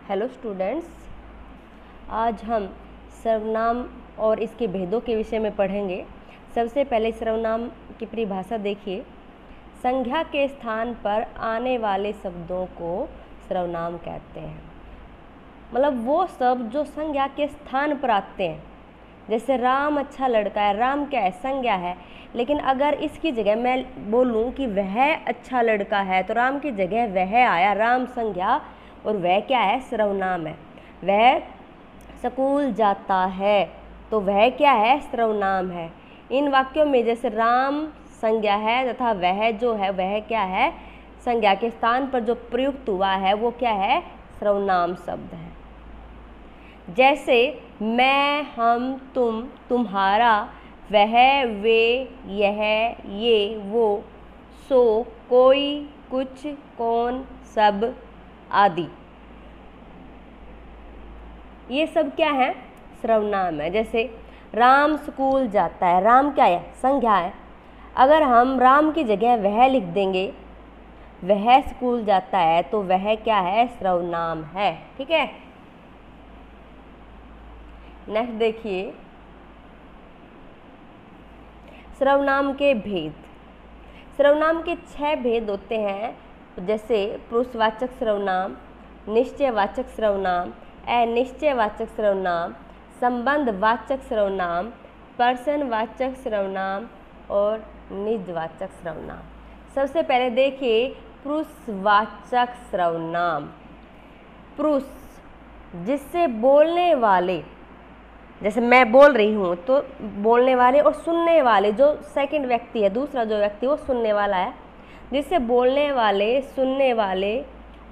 Hello students, आज हम सर्वनाम और इसके भेदों के विषय में पढ़ेंगे। सबसे पहले सर्वनाम की परिभाषा देखिए। संज्ञा के स्थान पर आने वाले शब्दों को सर्वनाम कहते हैं। मतलब वो शब्द जो संज्ञा के स्थान पर आते हैं। जैसे राम अच्छा लड़का है, राम क्या है? संज्ञा है। लेकिन अगर इसकी जगह मैं बोलूं कि वह अच्छा लड़का है तो राम की जगह वह आया, राम संज्ञा और वह क्या है? सर्वनाम है। वह स्कूल जाता है तो वह क्या है? सर्वनाम है। इन वाक्यों में जैसे राम संज्ञा है तथा वह जो है वह क्या है? संज्ञा के स्थान पर जो प्रयुक्त हुआ है वो क्या है? सर्वनाम शब्द है। जैसे मैं, हम, तुम, तुम्हारा, वह, वे, यह, ये, वो, सो, कोई, कुछ, कौन, सब आदि, ये सब क्या है? सर्वनाम है। जैसे राम स्कूल जाता है, राम क्या है? संज्ञा है। अगर हम राम की जगह वह लिख देंगे, वह स्कूल जाता है, तो वह क्या है? सर्वनाम है। ठीक है। नेक्स्ट देखिए, सर्वनाम के भेद। सर्वनाम के 6 भेद होते हैं। जैसे पुरुषवाचक सर्वनाम, निश्चयवाचक सर्वनाम, अनिश्चयवाचक सर्वनाम, संबंधवाचक सर्वनाम, पर्सनवाचक सर्वनाम और निजवाचक सर्वनाम। सबसे पहले देखिए पुरुषवाचक सर्वनाम। पुरुष जिससे बोलने वाले, जैसे मैं बोल रही हूँ तो बोलने वाले और सुनने वाले, जो सेकंड व्यक्ति है, दूसरा जो व्यक्ति वो सुनने वाला है, जिससे बोलने वाले, सुनने वाले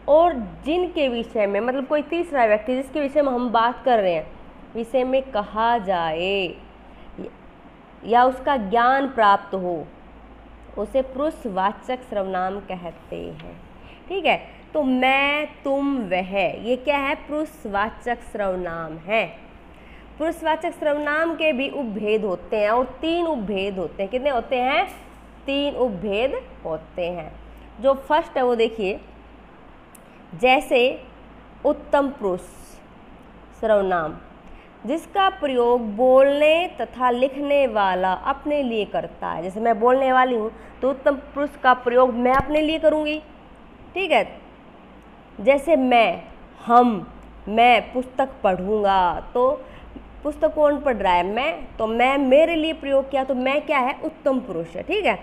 और जिनके विषय में, मतलब कोई तीसरा व्यक्ति जिसके विषय में हम बात कर रहे हैं, विषय में कहा जाए या उसका ज्ञान प्राप्त हो, उसे पुरुषवाचक सर्वनाम कहते हैं। ठीक है। तो मैं, तुम, वह, ये क्या है? पुरुषवाचक सर्वनाम है। पुरुषवाचक सर्वनाम के भी उपभेद होते हैं और 3 उपभेद होते हैं। कितने होते हैं? 3 उपभेद होते हैं। जो फर्स्ट है वो देखिए, जैसे उत्तम पुरुष सर्वनाम, जिसका प्रयोग बोलने तथा लिखने वाला अपने लिए करता है। जैसे मैं बोलने वाली हूँ तो उत्तम पुरुष का प्रयोग मैं अपने लिए करूँगी। ठीक है। जैसे मैं, हम, मैं पुस्तक पढ़ूँगा, तो पुस्तक कौन पढ़ रहा है? मैं। तो मैं मेरे लिए प्रयोग किया तो मैं क्या है? उत्तम पुरुष है। ठीक है।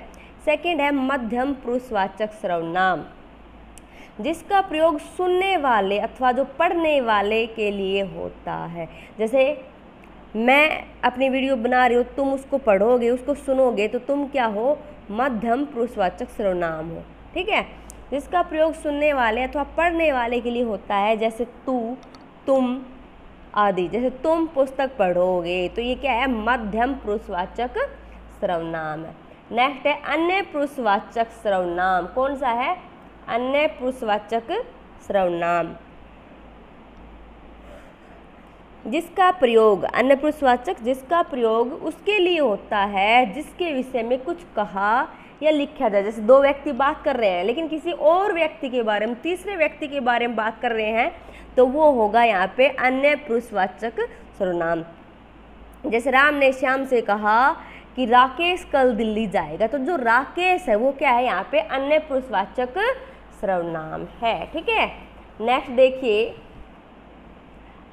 सेकंड है मध्यम पुरुषवाचक सर्वनाम, जिसका प्रयोग सुनने वाले अथवा जो पढ़ने वाले के लिए होता है। जैसे मैं अपनी वीडियो बना रही हूँ, तुम उसको पढ़ोगे, उसको सुनोगे, तो तुम क्या हो? मध्यम पुरुषवाचक सर्वनाम हो। ठीक है। जिसका प्रयोग सुनने वाले अथवा पढ़ने वाले के लिए होता है। जैसे तू, तुम आदि। जैसे तुम पुस्तक पढ़ोगे, तो ये क्या है? मध्यम पुरुषवाचक सर्वनाम है। नेक्स्ट है अन्य पुरुषवाचक सर्वनाम। कौन सा है? अन्य पुरुषवाचक सर्वनाम, जिसका प्रयोग, अन्य पुरुषवाचक जिसका प्रयोग उसके लिए होता है जिसके विषय में कुछ कहा या लिखा जाए। जैसे 2 व्यक्ति बात कर रहे हैं लेकिन किसी और व्यक्ति के बारे में, तीसरे व्यक्ति के बारे में बात कर रहे हैं, तो वो होगा यहाँ पे अन्य पुरुषवाचक सर्वनाम। जैसे राम ने श्याम से कहा कि राकेश कल दिल्ली जाएगा, तो जो राकेश है वो क्या है? यहाँ पे अन्य पुरुषवाचक सर्वनाम है। ठीक है। नेक्स्ट देखिए,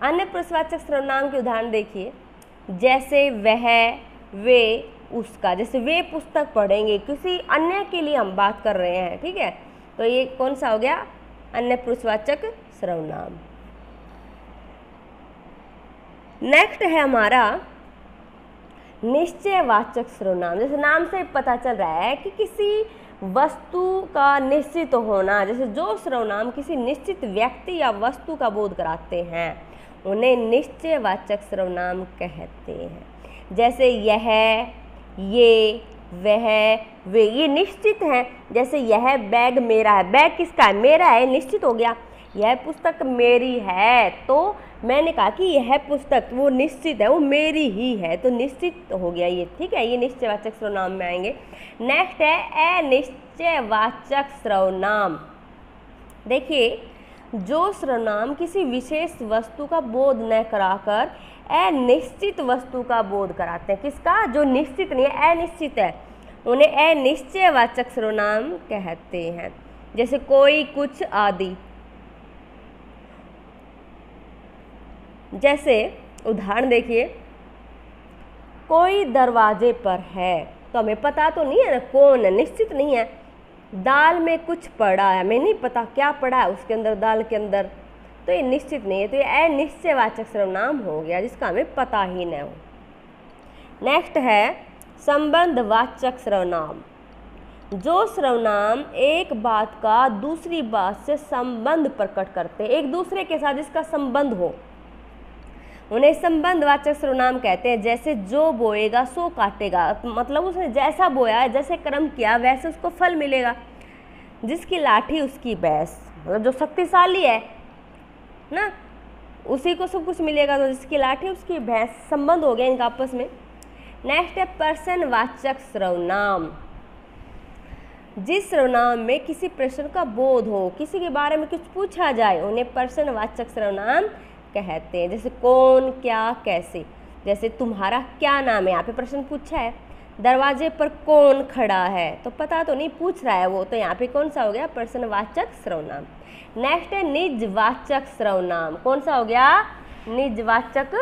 अन्य पुरुषवाचक सर्वनाम के उदाहरण देखिए। जैसे वह, वे, उसका। जैसे वे पुस्तक पढ़ेंगे, किसी अन्य के लिए हम बात कर रहे हैं। ठीक है। तो ये कौन सा हो गया? अन्य पुरुषवाचक सर्वनाम। नेक्स्ट है हमारा निश्चयवाचक सर्वनाम। जैसे नाम से पता चल रहा है कि किसी वस्तु का निश्चित होना। जैसे जो सर्वनाम किसी निश्चित व्यक्ति या वस्तु का बोध कराते हैं, उन्हें निश्चयवाचक सर्वनाम कहते हैं। जैसे यह, ये, वह, वे, ये निश्चित हैं। जैसे यह बैग मेरा है। बैग किसका है? मेरा है, निश्चित हो गया। यह पुस्तक मेरी है, तो मैंने कहा कि यह पुस्तक वो निश्चित है, वो मेरी ही है, तो निश्चित हो गया ये। ठीक है। ये निश्चयवाचक सर्वनाम में आएंगे। नेक्स्ट है अनिश्चयवाचक सर्वनाम। देखिए जो सर्वनाम किसी विशेष वस्तु का बोध न कराकर अनिश्चित वस्तु का बोध कराते हैं। किसका? जो निश्चित नहीं है, अनिश्चित है, उन्हें अनिश्चयवाचक सर्वनाम कहते हैं। जैसे कोई, कुछ आदि। जैसे उदाहरण देखिए, कोई दरवाजे पर है, तो हमें पता तो नहीं है ना कौन है, निश्चित नहीं है। दाल में कुछ पड़ा है, हमें नहीं पता क्या पड़ा है उसके अंदर, दाल के अंदर, तो ये निश्चित नहीं है, तो ये अनिश्चयवाचक सर्वनाम हो गया जिसका हमें पता ही न हो। नेक्स्ट है संबंधवाचक सर्वनाम। जो सर्वनाम एक बात का दूसरी बात से संबंध प्रकट करते हैं, एक दूसरे के साथ जिसका संबंध हो, उन्हें संबंधवाचक सर्वनाम कहते हैं। जैसे जो बोएगा सो काटेगा, मतलब उसने जैसा बोया, जैसे कर्म किया वैसे उसको फल मिलेगा। जिसकी लाठी उसकी भैंस, मतलब जो शक्तिशाली है ना, उसी को सब कुछ मिलेगा, तो जिसकी लाठी उसकी भैंस, संबंध हो गया इनका आपस में। नेक्स्ट है प्रश्नवाचक सर्वनाम। जिस सर्वनाम में किसी प्रश्न का बोध हो, किसी के बारे में कुछ पूछा जाए, उन्हें प्रश्नवाचक सर्वनाम कहते हैं। जैसे कौन, क्या, कैसे। जैसे तुम्हारा क्या नाम है, यहाँ पे प्रश्न पूछा है। दरवाजे पर कौन खड़ा है, तो पता तो नहीं, पूछ रहा है वो, तो यहाँ पे कौन सा हो गया? प्रश्नवाचक सर्वनाम। नेक्स्ट है निजवाचक सर्वनाम। कौन सा हो गया? निजवाचक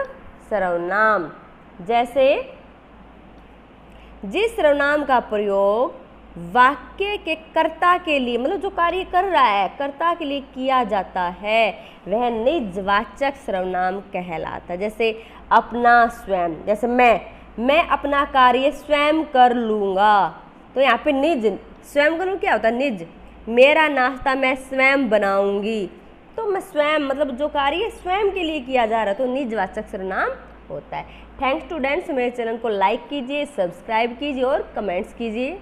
सर्वनाम। जैसे जिस सर्वनाम का प्रयोग वाक्य के कर्ता के लिए, मतलब जो कार्य कर रहा है, कर्ता के लिए किया जाता है, वह निजवाचक सर्वनाम कहलाता है। जैसे अपना, स्वयं। जैसे मैं अपना कार्य स्वयं कर लूँगा, तो यहाँ पे निज, स्वयं करूँ क्या होता है? निज। मेरा नाश्ता मैं स्वयं बनाऊंगी, तो मैं स्वयं, मतलब जो कार्य स्वयं के लिए किया जा रहा है, तो निजवाचक सर्वनाम होता है। थैंक्स स्टूडेंट्स, मेरे चैनल को लाइक कीजिए, सब्सक्राइब कीजिए और कमेंट्स कीजिए।